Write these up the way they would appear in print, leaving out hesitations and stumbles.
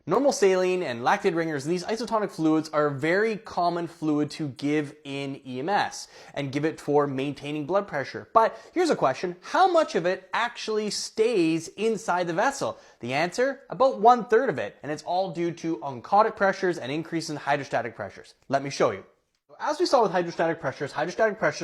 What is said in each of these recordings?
Normal saline and lactate ringers, and these isotonic fluids are a very common fluid to give in EMS and give it for maintaining blood pressure. But here's a question, how much of it actually stays inside the vessel? The answer, about 1/3 of it, and it's all due to oncotic pressures and increase in hydrostatic pressures. Let me show you. As we saw with hydrostatic pressures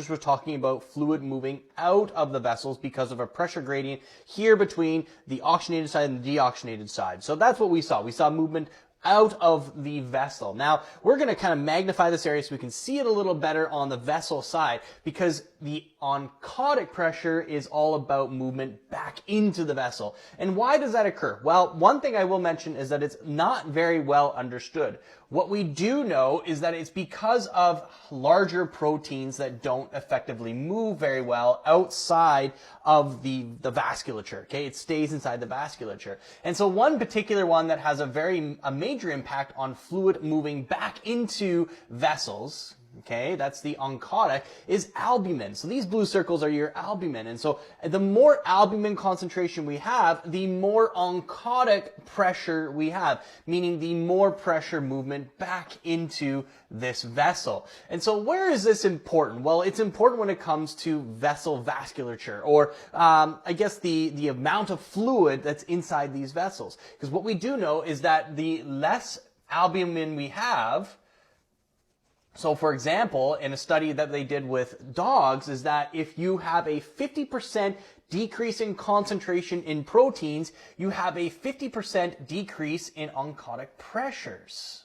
we're talking about fluid moving out of the vessels because of a pressure gradient here between the oxygenated side and the deoxygenated side. So that's what we saw. We saw movement out of the vessel. Now, we're going to kind of magnify this area so we can see it a little better on the vessel side, because the oncotic pressure is all about movement back into the vessel. And why does that occur? Well, one thing I will mention is that it's not very well understood. What we do know is that it's because of larger proteins that don't effectively move very well outside of the vasculature. Okay, it stays inside the vasculature. And so one particular one that has a major impact on fluid moving back into vessels, okay, that's the oncotic, is albumin. So these blue circles are your albumin. And so the more albumin concentration we have, the more oncotic pressure we have, meaning the more pressure movement back into this vessel. And so where is this important? Well, it's important when it comes to vessel vasculature, or I guess the amount of fluid that's inside these vessels. Because what we do know is that the less albumin we have, so for example, in a study that they did with dogs, is that if you have a 50% decrease in concentration in proteins, you have a 50% decrease in oncotic pressures.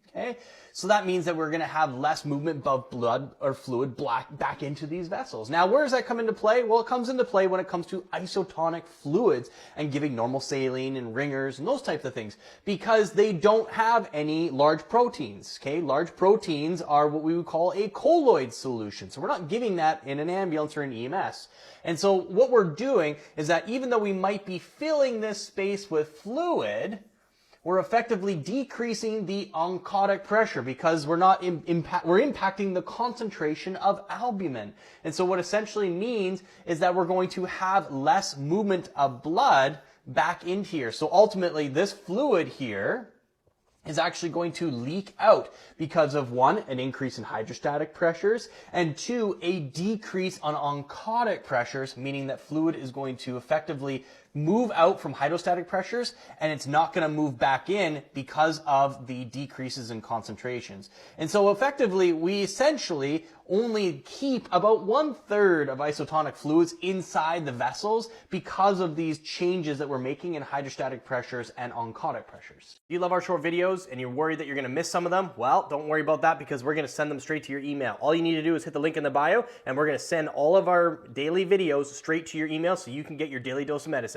Okay? So that means that we're going to have less movement of blood or fluid back into these vessels. Now, where does that come into play? Well, it comes into play when it comes to isotonic fluids and giving normal saline and ringers and those types of things, because they don't have any large proteins. Okay? Large proteins are what we would call a colloid solution. So we're not giving that in an ambulance or an EMS. And so what we're doing is that even though we might be filling this space with fluid, we're effectively decreasing the oncotic pressure because we're impacting the concentration of albumin. And so what essentially means is that we're going to have less movement of blood back in here. So ultimately, this fluid here is actually going to leak out because of, one, an increase in hydrostatic pressures, and two, a decrease on oncotic pressures, meaning that fluid is going to effectively move out from hydrostatic pressures, and it's not going to move back in because of the decreases in concentrations. And so effectively, we essentially only keep about 1/3 of isotonic fluids inside the vessels because of these changes that we're making in hydrostatic pressures and oncotic pressures. If you love our short videos and you're worried that you're going to miss some of them, well, don't worry about that, because we're going to send them straight to your email. All you need to do is hit the link in the bio, and we're going to send all of our daily videos straight to your email so you can get your daily dose of medicine.